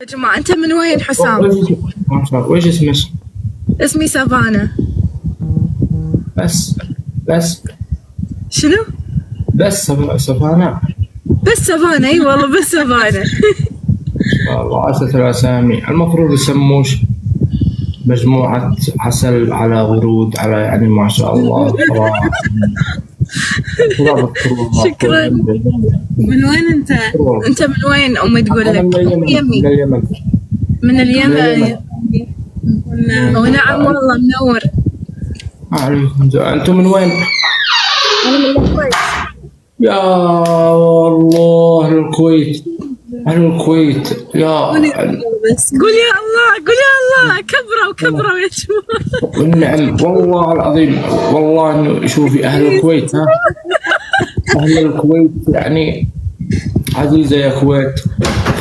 يا جماعة أنت من وين حسام؟ وإيش اسمك؟ اسمي سافانا. بس شنو؟ بس سفانا. بس سافانا، اي والله بس سافانا. والله عسل الأسامي المفروض يسموش مجموعة عسل على ورود على يعني ما شاء الله صراحة. شكرا. من وين أنت؟ أنت من وين؟ أمي تقول لك. من اليمن. من اليمن. ونعم والله منور. عليكم. أنتم من وين؟ أنا من الكويت. يا الله الكويت. الكويت يا قول يا الله قول يا الله كبروا يا جماعة. والنعم والله العظيم والله انه شوفي اهل الكويت اهل الكويت يعني عزيزه يا كويت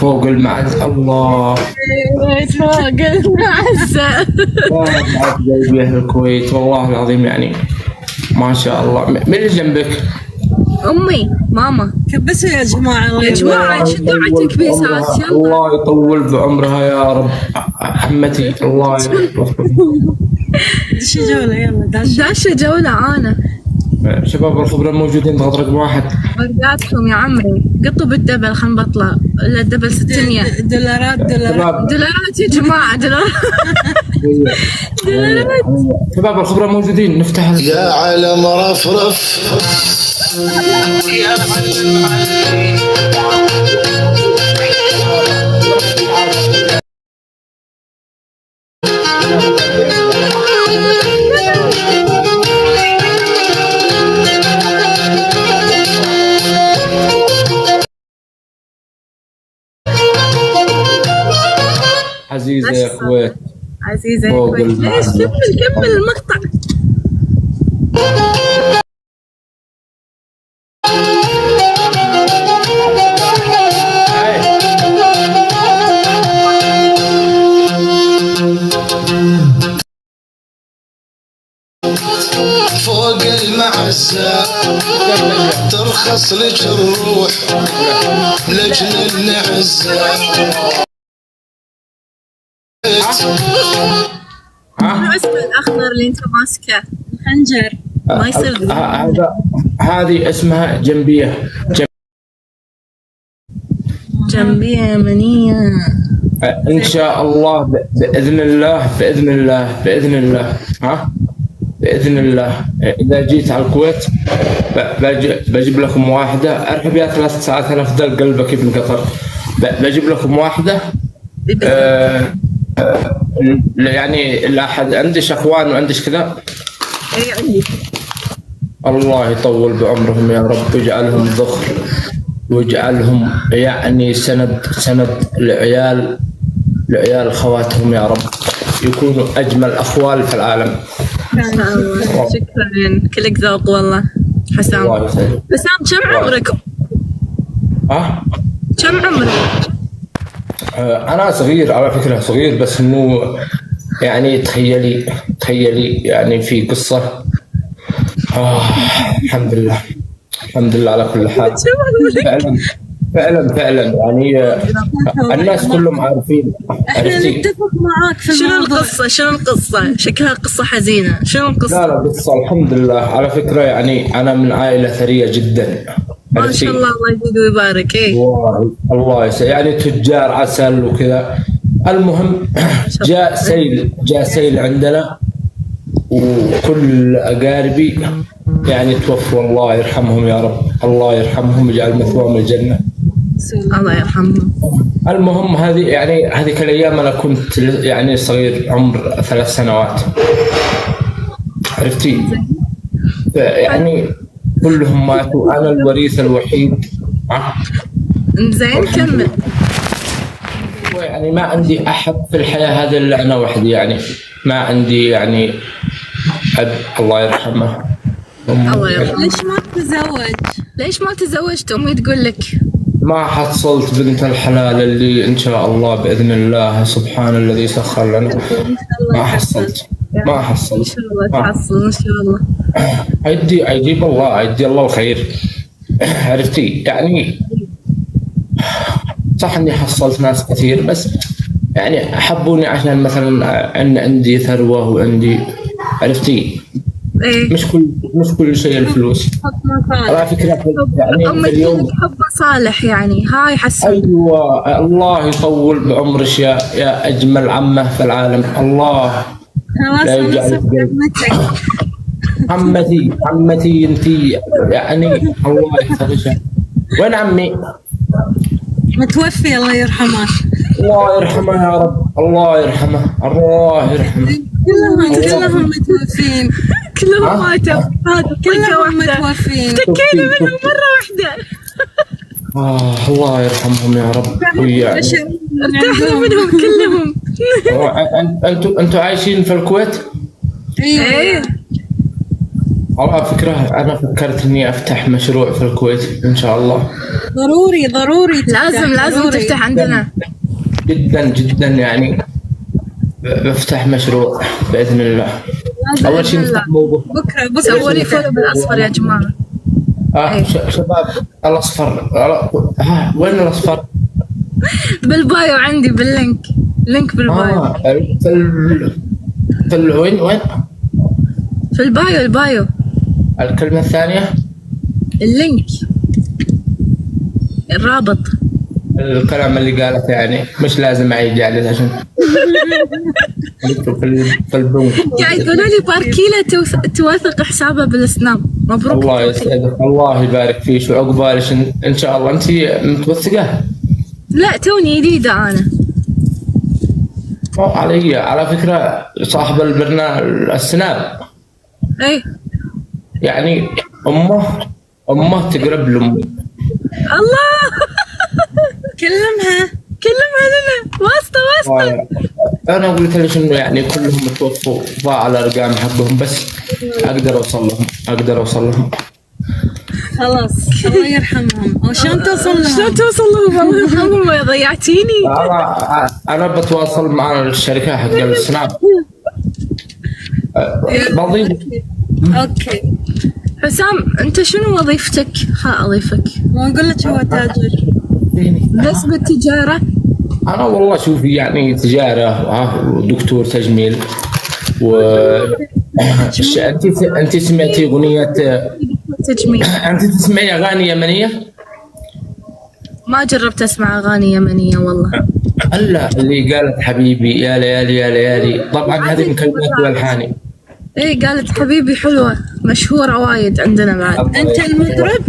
فوق المعز. الله فوق المعزة. يا اهل الكويت والله العظيم يعني ما شاء الله. من اللي جنبك؟ أمي ماما. كبسوا يا جماعة. يا جماعة شدوا على تكبيسات. يلا الله يطول بعمرها يا رب. عمتي الله دش جولة. يلا دش جولة. أنا شباب الخبرة موجودين ضغط رقم 1. برقاتكم يا عمري. قطوا بالدبل خلنا نبطلع. إلا الدبل 600 دولارات يا جماعة. دولارات. شباب الخبرة موجودين. نفتح يا علم رفرف يا عزيزة يا كويت. عزيزة يا كويت. ليش؟ كمل المقطع. فوق المعزة ترخص لك الروح لجل النعزة. شنو اسم الأخضر اللي أنت ماسكه؟ الخنجر. ما يصير. هذه اسمها جنبية. جنبية يمنية. إن شاء الله بإذن الله بإذن الله إذا جيت على الكويت بجيب لكم واحدة. أرحب يا 3 ساعات أنا أفضل قلبك ابن قطر. بجيب لكم واحدة. يعني لا أحد عندش أخوان وعندش كذا. إي عندي. الله يطول بعمرهم يا رب ويجعلهم ذخر ويجعلهم يعني سند لعيال خواتهم يا رب يكونوا أجمل أخوال في العالم. شكرا كلك ذوق والله حسام. حسام كم عمرك؟ كم عمرك؟ أنا صغير على فكرة صغير بس إنه يعني تخيلي يعني في قصة. الحمد لله على كل حال. فعلا يعني الناس كلهم عارفين. نتفق معاك في شنو القصة؟ شكلها قصة حزينة. شنو القصة؟ لا قصة الحمد لله على فكرة يعني أنا من عائلة ثرية جدا ما شاء الله. الله يزيد ويبارك. الله يسعدك يعني تجار عسل وكذا. المهم جاء سيل عندنا وكل أقاربي يعني توفوا. الله يرحمهم يا رب. الله يرحمهم ويجعل مثواهم الجنة. الله يرحمهم. المهم هذيك الأيام أنا كنت يعني صغير عمر 3 سنوات. عرفتي؟ يعني كلهم ماتوا أنا الوريث الوحيد. زين كمل. يعني ما عندي أحد في الحياة هذه إلا أنا وحدي. يعني ما عندي يعني أب الله يرحمه. الله يرحمه. ليش ما تزوجت؟ أمي تقول لك ما حصلت بنت الحلال اللي إن شاء الله بإذن الله سبحان الذي سخر لنا. ما حصلت. إن شاء الله تحصل إن شاء الله. يجيب الله الخير. عرفتي يعني صح اني حصلت ناس كثير، بس يعني حبوني عشان مثلا عندي ثروة وعندي، عرفتي؟ ايه مش كل شيء الفلوس. على فكرة يعني أم اليوم حب صالح يعني، هاي حسن. ايوه، الله يطول بعمرك يا اجمل عمه في العالم. الله خلاص لا انا يجعلك صرت عمتك. عمتي انت، يعني الله يحفظك. وين عمي؟ متوفي الله يرحمه. الله يرحمه يا رب، الله يرحمه، الله يرحمه. كلهم متوفين. كلهم ماتوا، هذا كلهم متوفين. تكينا منهم مرة واحدة. الله يرحمهم يا رب ويعني. ارتحنا منهم كلهم. انتوا عايشين في الكويت؟ ايه على فكرة أنا فكرت إني أفتح مشروع في الكويت إن شاء الله. ضروري لازم تفتح عندنا. جدا يعني بفتح مشروع بإذن الله. أول شيء نفتح موضوع بكره سووا لي فولو بالأصفر يا جماعة. شباب الأصفر. وين الأصفر؟ بالبايو عندي، لينك بالبايو. في وين؟ في البايو. الكلمة الثانية؟ اللينك، الرابط. الكلام اللي قالته يعني مش لازم أعيد يعني عشان في البنك قاعد يقولوا لي باركيلة توثق حسابها بالسناب. مبروك. الله يسعدك، الله يبارك فيك وعقبالك إن شاء الله. أنت متوثقة؟ لا توني جديدة أنا. على فكرة صاحب البرنامج السناب ايه يعني أمه تقرب لأمي. الله كلمها لنا واسطة. أنا قلت لك إنه يعني كلهم متوفوا، ضاع الأرقام حقهم، بس أقدر أوصل لهم. خلاص الله يرحمهم. وشلون توصل لهم؟ الله يرحمهم. ضيعتيني. أنا بتواصل مع الشركة حق السناب. بضيف. اوكي حسام انت شنو وظيفتك؟ اضيفك واقول لك هو تاجر بس بالتجارة. أنا والله شوفي يعني تجارة ودكتور تجميل أنت سمعتي أغنية تجميل؟ أنت تسمعي أغاني يمنية؟ ما جربت اسمع اغاني يمنية والله. الا اللي قالت حبيبي يا ليالي يا ليالي، طبعا هذه من كلمات والحاني. ايه قالت حبيبي حلوة، مشهورة وايد عندنا بعد. انت المطرب؟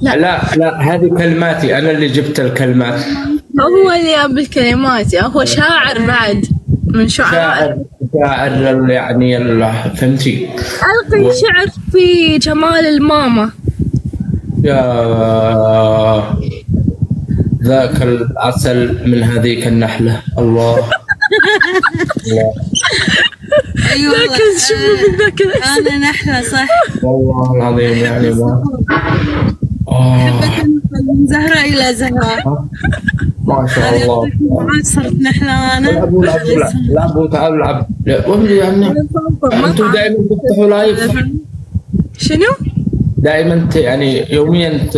لا هذه كلماتي، انا اللي جبت الكلمات. هو اللي جاب الكلمات، هو شاعر بعد من شاعر يعني فهمتي؟ ألقي شعر في جمال الماما. يا ذاك العسل من هذيك النحلة. الله ايوه ذاك شو من ذاك العسل. انا نحلة صح والله العظيم يعني من زهرة الى زهرة ما شاء الله. صرت نحلة انا. لعبوا تعالوا العب. وين يعني انتم دائما تفتحوا لايف؟ شنو؟ دائما يعني يوميا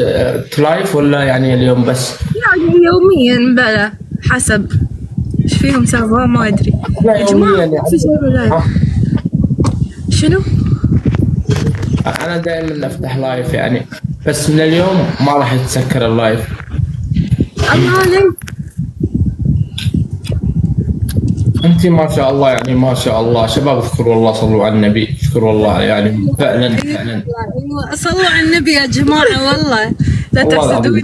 لايف ولا يعني اليوم بس؟ يعني يوميا بلا حسب ايش فيهم سوا ما ادري. لا يوميا يعني. شنو؟ انا دائما افتح لايف يعني، بس من اليوم ما راح يتسكر اللايف. الله عليك. انت ما شاء الله يعني ما شاء الله. شباب اذكروا الله، صلوا على النبي، اذكروا الله يعني فعلا. ايوه صلوا على النبي يا جماعة والله لا تحسدوني.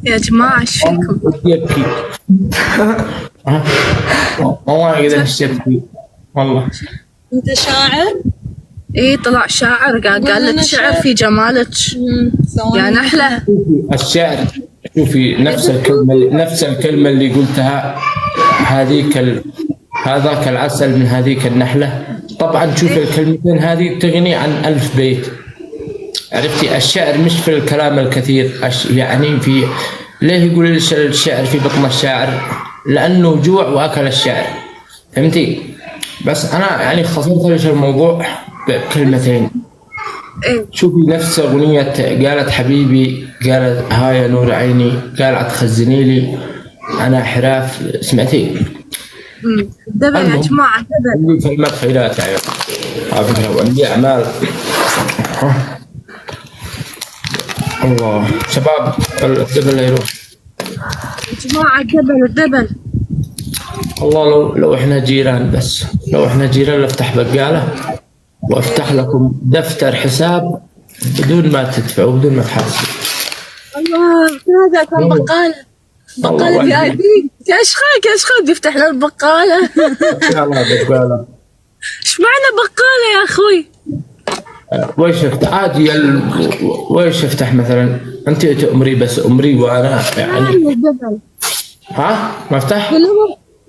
يا جماعة ايش فيكم؟ يبكي والله اذا اشتبكي والله. انت شاعر؟ ايه طلع شاعر، قال لك شعر في جمالك يا نحلة. الشعر شوفي نفس الكلمة اللي قلتها هذاك العسل من هذيك النحلة. طبعا شوفي الكلمتين هذه تغني عن 1000 بيت. عرفتي؟ الشعر مش في الكلام الكثير، يعني في ليه يقول الشعر في بطن الشاعر؟ لأنه جوع وأكل الشعر. فهمتي؟ بس أنا يعني خصصت ليش الموضوع بكلمتين إيه. شوفي نفس أغنية قالت حبيبي، قالت هاي يا نور عيني، قالت خزني لي أنا حراف، سمعتي؟ دبل يا جماعة دبل. عندي كلمات خيرات يعني على فكرة، وعندي أعمال. الله شباب الدبل لا يروح يا جماعة الدبل. والله لو احنا جيران، بس لو احنا جيران لافتح بقالة وافتح لكم دفتر حساب بدون ما تدفعوا بدون ما تحاسبوا. الله هذا كان بقالة في اي بي. كشخال يفتح لنا البقالة. بقالة ايش معنى بقالة يا اخوي؟ ويش افتح عادي ويش افتح مثلا انت تأمري بس امري وانا يعني ها ما افتح.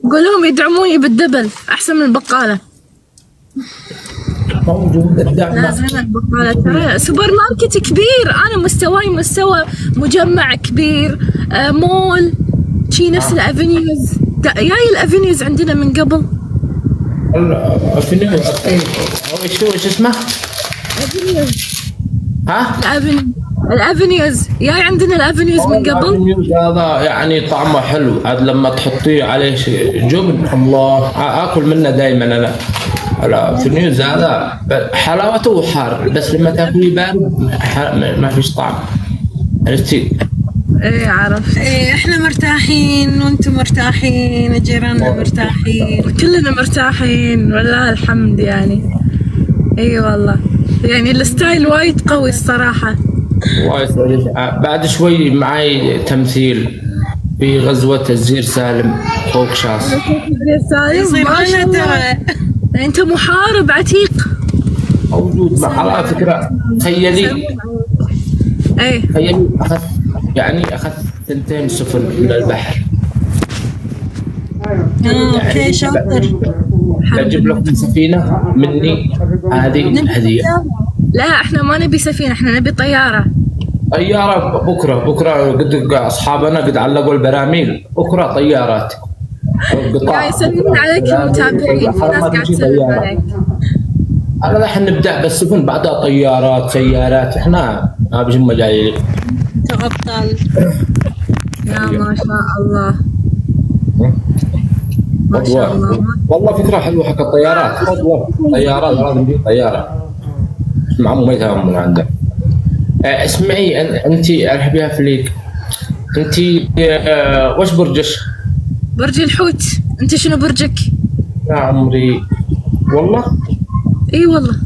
قول لهم يدعموني بالدبل احسن من البقالة. موجود الدعم. لازم البقالة ترى سوبر ماركت كبير، انا مستواي مستوى مجمع كبير، مول شي نفس الافينيوز. جاي الافينيوز عندنا من قبل. الافينيوز ايش اسمه؟ ها؟ الافينيوز جاي عندنا الافينيوز من قبل. الافينيوز هذا يعني طعمه حلو، هذا لما تحطيه عليه جبن الله اكل منه دائما انا. الافينيوز هذا حلاوته حار، بس لما تاكليه بارد ما فيش طعم، عرفتي؟ ايه عرفت. ايه احنا مرتاحين وانتم مرتاحين، جيراننا مرتاحين، كلنا مرتاحين والله الحمد يعني. اي والله يعني الستايل وايد قوي الصراحة. وايد بعد شوي معي تمثيل في غزوة الزير سالم فوق شاص. الزير سالم ما شاء الله. انت محارب عتيق. موجود على فكرة. تخيلي اخذت 2 سفن من البحر. اوكي شاطر. اجيب لكم سفينة مني، هذه هدية. لا احنا ما نبي سفينة، احنا نبي طيارة. بكرة قد اصحابنا قد علقوا البراميل، بكرة طيارات. قاعد يسلمون عليك المتابعين، في ناس قاعد تسلم عليك. أنا الحين نبدأ بالسفن بعدها طيارات سيارات، إحنا ما بيجي مجال. أبطال. يا ما شاء الله. ما شاء الله. والله فكرة حلوة حق الطيارات. طيارات لازم نجيب طيارة. مع ميتها من عندك. اسمعي أنت أرحبيها فيك. أنت وش برجك؟ برج الحوت. أنت شنو برجك؟ يا عمري والله. اي والله.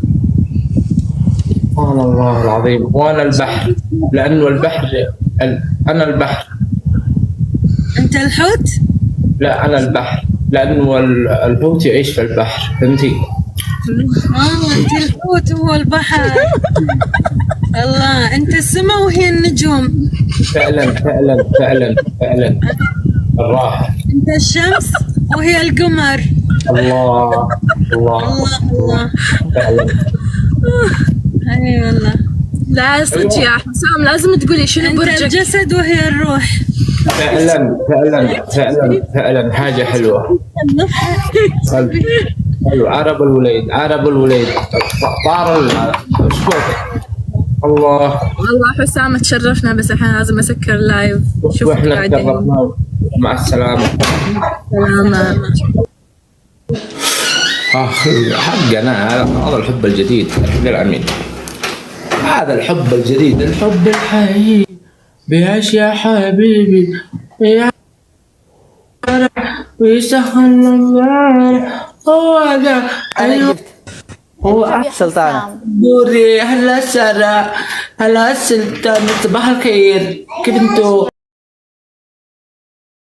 سبحان الله العظيم. وانا البحر، لانه البحر انا البحر. انت الحوت؟ لا انا البحر، لانه الحوت يعيش في البحر، فهمتي؟ انت الحوت وهو البحر. الله انت السماء وهي النجوم. فعلا الراحة. انت الشمس وهي القمر. الله فعلا. اي والله. لا صدق يا حسام لازم تقولي شنو برجك. انت الجسد وهي الروح. فعلا حاجة حلوة. حلو. عرب الوليد طار الشوك. الله والله حسام تشرفنا، بس الحين لازم اسكر لايف. شوفوا قاعدين. مع السلامة. سلامة. حقنا هذا الحب الجديد للأمين. هذا الحب الجديد، الحب الحقيقي بيعيش يا حبيبي يا ويسخن النار. هو ده هو سلطان دوري. هلا سارة، هلا سلطان، صباح الخير، كيف انتو؟